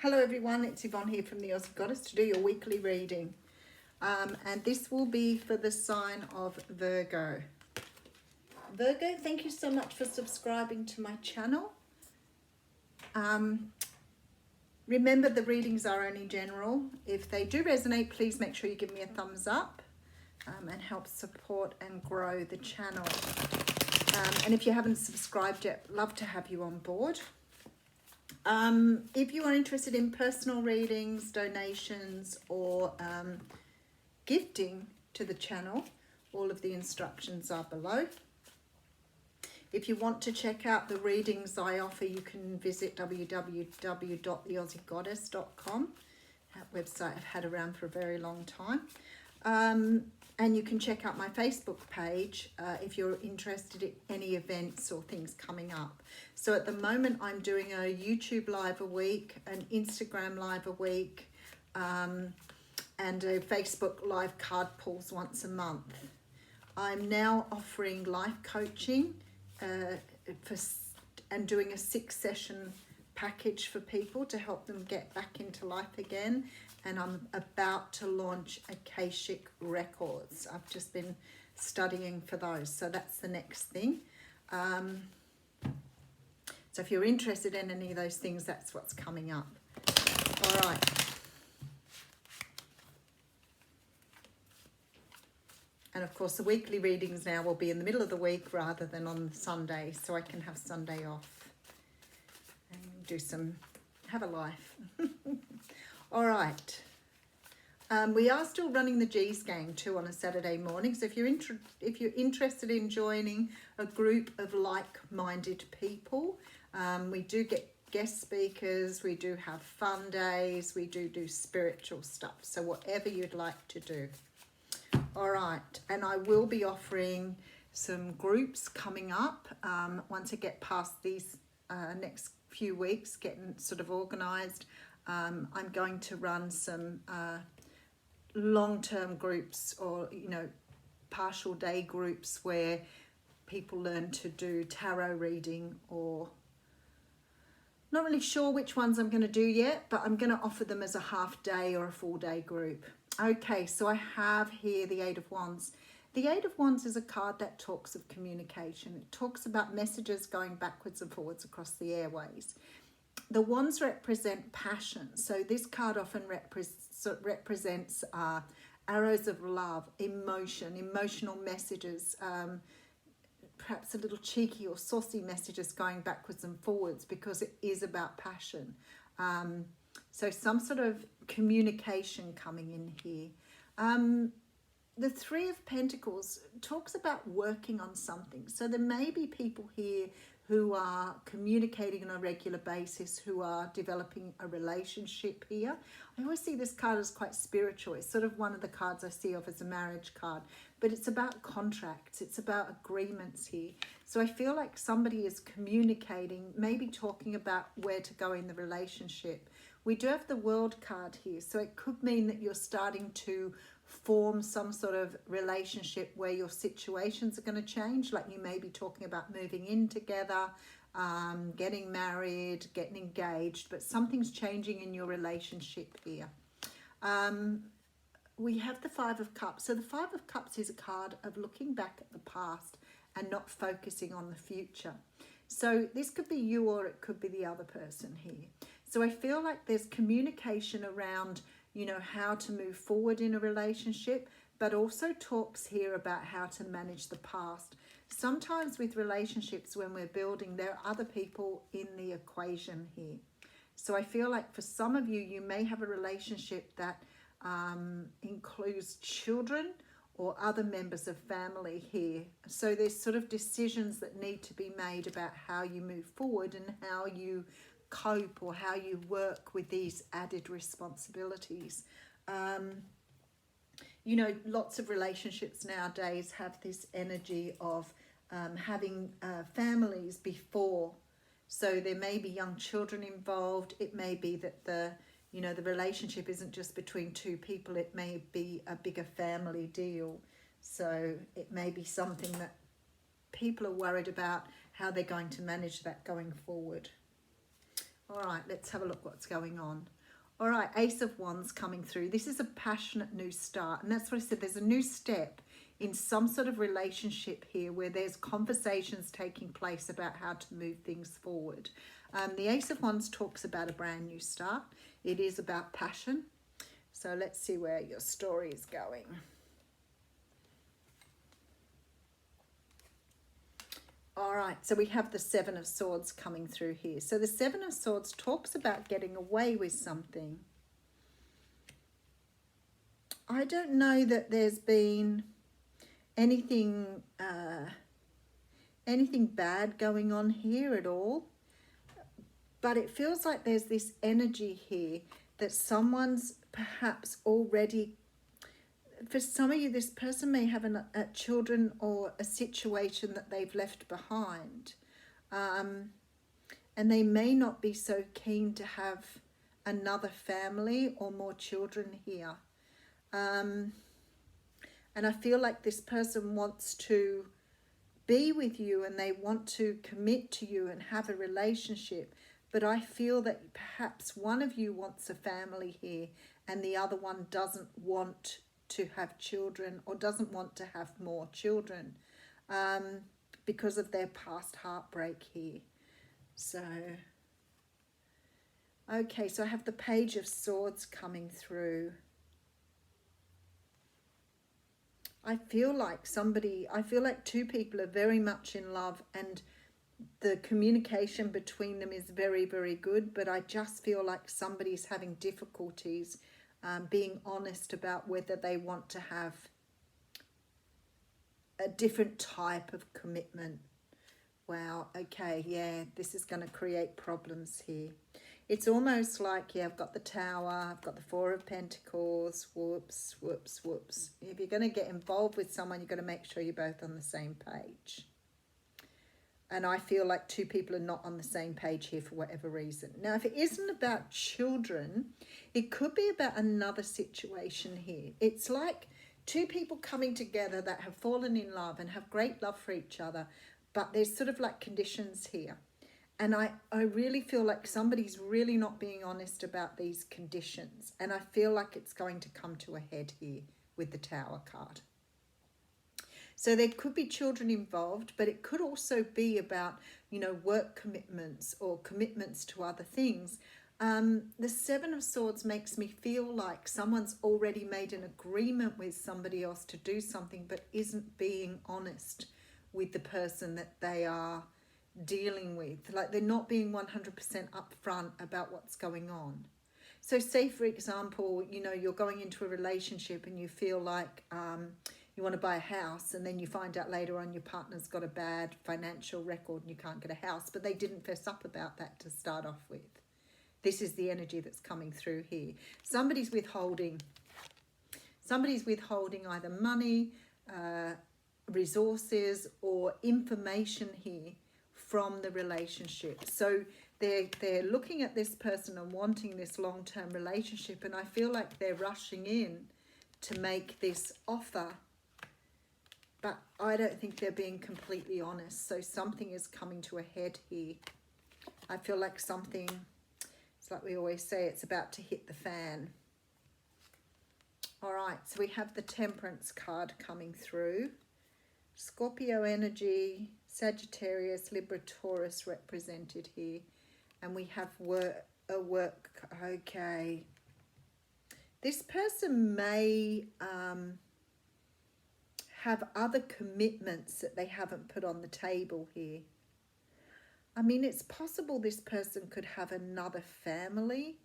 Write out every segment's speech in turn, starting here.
Hello everyone, it's Yvonne here from the Aussie Goddess to do your weekly reading. And this will be for the sign of Virgo. Virgo, thank you so much for subscribing to my channel. Remember, the readings are only general. If they do resonate, please make sure you give me a thumbs up and help support and grow the channel. And if you haven't subscribed yet, love to have you on board. If you are interested in personal readings, donations, or gifting to the channel, all of the instructions are below. If you want to check out the readings I offer, you can visit www.theaussiegoddess.com. That website I've had around for a very long time. And you can check out my Facebook page if you're interested in any events or things coming up. So at the moment, I'm doing a YouTube live a week, an Instagram live a week, and a Facebook live card pulls once a month. I'm now offering life coaching and doing a 6-session package for people to help them get back into life again. And I'm about to launch Akashic Records. I've just been studying for those, so that's the next thing. So if you're interested in any of those things, that's what's coming up. All right. And of course, the weekly readings now will be in the middle of the week rather than on Sunday, so I can have Sunday off and have a life. All right. We are still running the G's game too on a Saturday morning. So if you're interested in joining a group of like-minded people, we do get guest speakers. We do have fun days. We do spiritual stuff. So whatever you'd like to do. All right. And I will be offering some groups coming up once I get past these next few weeks, getting sort of organized. I'm going to run some long-term groups or, partial day groups where people learn to do tarot reading, or not really sure which ones I'm going to do yet, but I'm going to offer them as a half day or a full day group. Okay, so I have here the Eight of Wands. The Eight of Wands is a card that talks of communication. It talks about messages going backwards and forwards across the airways. The wands represent passion. So this card often represents arrows of love, emotional messages, perhaps a little cheeky or saucy messages going backwards and forwards because it is about passion. So some sort of communication coming in here. The Three of Pentacles talks about working on something. So there may be people here who are communicating on a regular basis, who are developing a relationship here. I always see this card as quite spiritual. It's sort of one of the cards I see of as a marriage card, but it's about contracts. It's about agreements here. So I feel like somebody is communicating, maybe talking about where to go in the relationship. We do have the World card here, so it could mean that you're starting to form some sort of relationship where your situations are going to change, like you may be talking about moving in together, getting married, getting engaged, but something's changing in your relationship here. We have the Five of Cups. So the Five of Cups is a card of looking back at the past and not focusing on the future. So this could be you or it could be the other person here. So I feel like there's communication around how to move forward in a relationship, but also talks here about how to manage the past. Sometimes with relationships, when we're building, there are other people in the equation here. So I feel like for some of you, you may have a relationship that includes children or other members of family here. So there's sort of decisions that need to be made about how you move forward and how you cope or how you work with these added responsibilities. Lots of relationships nowadays have this energy of having families before. So there may be young children involved. It may be that the relationship isn't just between two people. It may be a bigger family deal. So it may be something that people are worried about how they're going to manage that going forward. All right, let's have a look what's going on. All right, Ace of Wands coming through. This is a passionate new start. And that's what I said. There's a new step in some sort of relationship here where there's conversations taking place about how to move things forward. The Ace of Wands talks about a brand new start. It is about passion. So let's see where your story is going. All right, so we have the Seven of Swords coming through here. So the Seven of Swords talks about getting away with something. I don't know that there's been anything bad going on here at all, but it feels like there's this energy here that someone's perhaps already, for some of you, this person may have a children or a situation that they've left behind, and they may not be so keen to have another family or more children here. And I feel like this person wants to be with you and they want to commit to you and have a relationship. But I feel that perhaps one of you wants a family here and the other one doesn't want to have children or doesn't want to have more children because of their past heartbreak here. So, okay, so I have the Page of Swords coming through. I feel like two people are very much in love and the communication between them is very, very good, but I just feel like somebody's having difficulties being honest about whether they want to have a different type of commitment. Wow, okay, yeah, this is going to create problems here. It's almost like, yeah, I've got the Tower, I've got the Four of Pentacles, whoops, whoops, whoops. If you're going to get involved with someone, you've got to make sure you're both on the same page. And I feel like two people are not on the same page here for whatever reason. Now, if it isn't about children, it could be about another situation here. It's like two people coming together that have fallen in love and have great love for each other, but there's sort of like conditions here. And I really feel like somebody's really not being honest about these conditions. And I feel like it's going to come to a head here with the Tower card. So there could be children involved, but it could also be about, you know, work commitments or commitments to other things. The Seven of Swords makes me feel like someone's already made an agreement with somebody else to do something, but isn't being honest with the person that they are dealing with. Like they're not being 100% upfront about what's going on. So say, for example, you know, you're going into a relationship and you feel like you want to buy a house, and then you find out later on your partner's got a bad financial record and you can't get a house, but they didn't fess up about that to start off with. This is the energy that's coming through here. Somebody's withholding either money, resources, or information here from the relationship. So they're looking at this person and wanting this long-term relationship, and I feel like they're rushing in to make this offer, but I don't think they're being completely honest. So something is coming to a head here. I feel like something, it's like we always say, it's about to hit the fan. All right, so we have the Temperance card coming through. Scorpio energy, Sagittarius, Libra, Taurus represented here. And we have work, okay. This person may have other commitments that they haven't put on the table here. I mean, it's possible this person could have another family.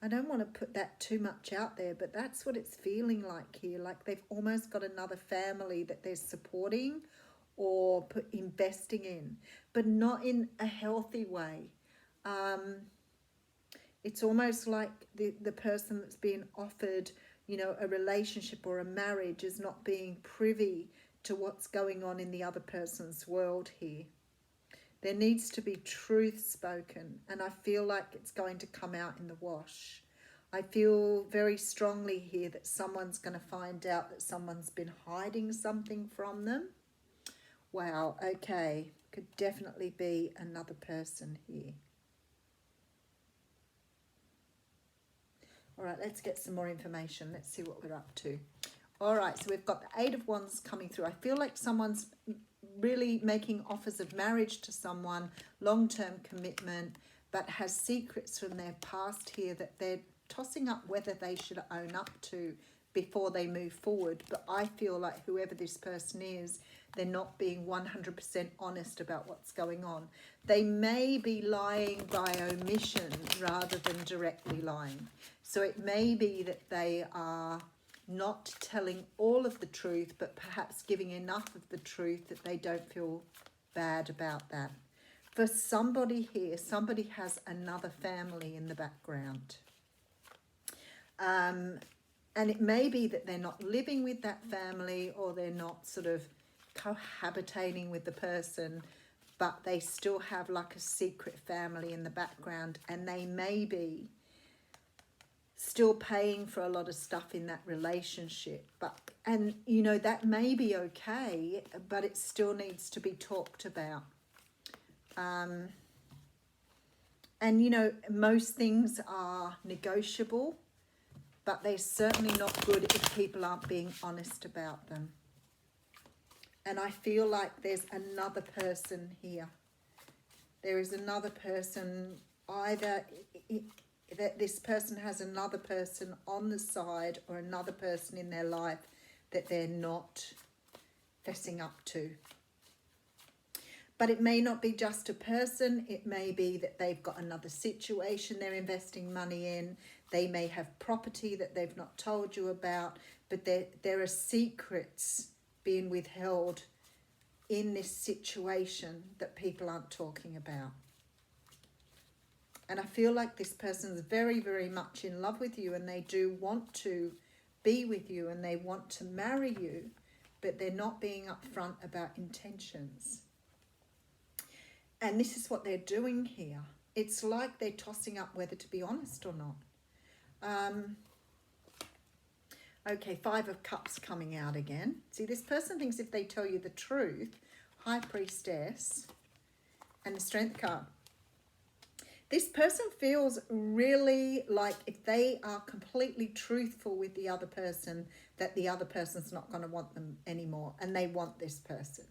I don't want to put that too much out there, but that's what it's feeling like here. Like they've almost got another family that they're supporting or investing in, but not in a healthy way. It's almost like the person that's being offered, you know, a relationship or a marriage is not being privy to what's going on in the other person's world here. There needs to be truth spoken, and I feel like it's going to come out in the wash. I feel very strongly here that someone's going to find out that someone's been hiding something from them. Wow, okay, could definitely be another person here. All right, let's get some more information. Let's see what we're up to. All right, so we've got the Eight of Wands coming through. I feel like someone's really making offers of marriage to someone, long-term commitment, but has secrets from their past here that they're tossing up whether they should own up to before they move forward. But I feel like whoever this person is, they're not being 100% honest about what's going on. They may be lying by omission rather than directly lying. So it may be that they are not telling all of the truth, but perhaps giving enough of the truth that they don't feel bad about that. For somebody here, somebody has another family in the background. And it may be that they're not living with that family, or they're not sort of cohabitating with the person, but they still have like a secret family in the background, and they may be still paying for a lot of stuff in that relationship. And you know, that may be okay, but it still needs to be talked about. And you know, most things are negotiable, but they're certainly not good if people aren't being honest about them. And I feel like there's another person here. There is another person, either that this person has another person on the side, or another person in their life that they're not fessing up to. But it may not be just a person. It may be that they've got another situation they're investing money in. They may have property that they've not told you about, but there are secrets being withheld in this situation that people aren't talking about. And I feel like this person is very, very much in love with you, and they do want to be with you, and they want to marry you, but they're not being upfront about intentions. And this is what they're doing here. It's like they're tossing up whether to be honest or not. Okay, Five of Cups coming out again. See, this person thinks if they tell you the truth, High Priestess, and the Strength card. This person feels really like if they are completely truthful with the other person, that the other person's not going to want them anymore, and they want this person.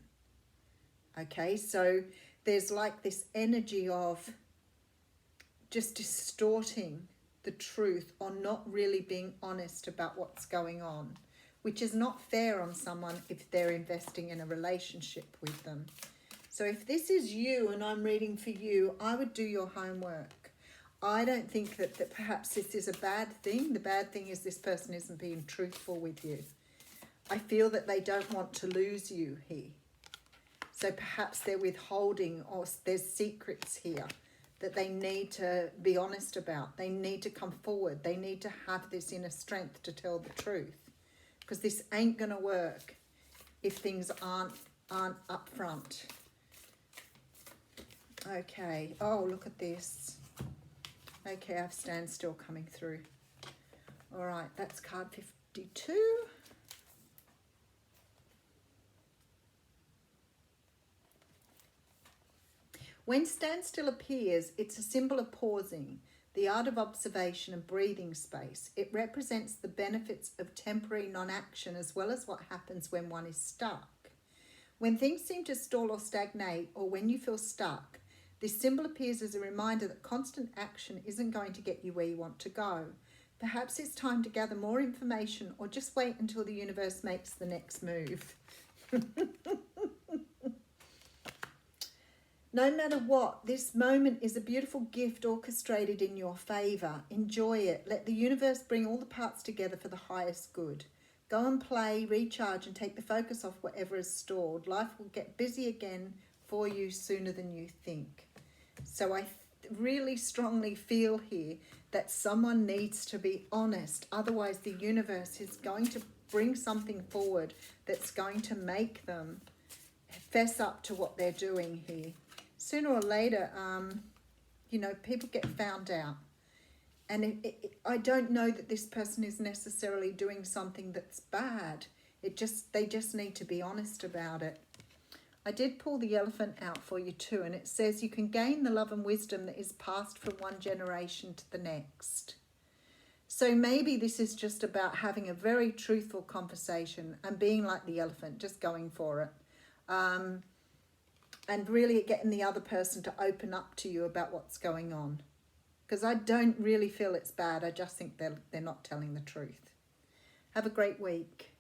Okay, so there's like this energy of just distorting the truth, or not really being honest about what's going on, which is not fair on someone if they're investing in a relationship with them. So if this is you and I'm reading for you, I would do your homework. I don't think that perhaps this is a bad thing. The bad thing is this person isn't being truthful with you. I feel that they don't want to lose you here. So perhaps they're withholding, or there's secrets here that they need to be honest about. They need to come forward. They need to have this inner strength to tell the truth, because this ain't going to work if things aren't upfront. Okay. Oh, look at this. Okay, I have standstill coming through. All right, that's card 52. When standstill appears, it's a symbol of pausing, the art of observation and breathing space. It represents the benefits of temporary non-action, as well as what happens when one is stuck. When things seem to stall or stagnate, or when you feel stuck, this symbol appears as a reminder that constant action isn't going to get you where you want to go. Perhaps it's time to gather more information, or just wait until the universe makes the next move. No matter what, this moment is a beautiful gift orchestrated in your favour. Enjoy it. Let the universe bring all the parts together for the highest good. Go and play, recharge, and take the focus off whatever is stalled. Life will get busy again for you sooner than you think. So I really strongly feel here that someone needs to be honest. Otherwise, the universe is going to bring something forward that's going to make them fess up to what they're doing here. Sooner or later, you know, people get found out. And I don't know that this person is necessarily doing something that's bad. They just need to be honest about it. I did pull the elephant out for you too, and it says you can gain the love and wisdom that is passed from one generation to the next. So maybe this is just about having a very truthful conversation and being like the elephant, just going for it. And really getting the other person to open up to you about what's going on. Because I don't really feel it's bad. I just think they're not telling the truth. Have a great week.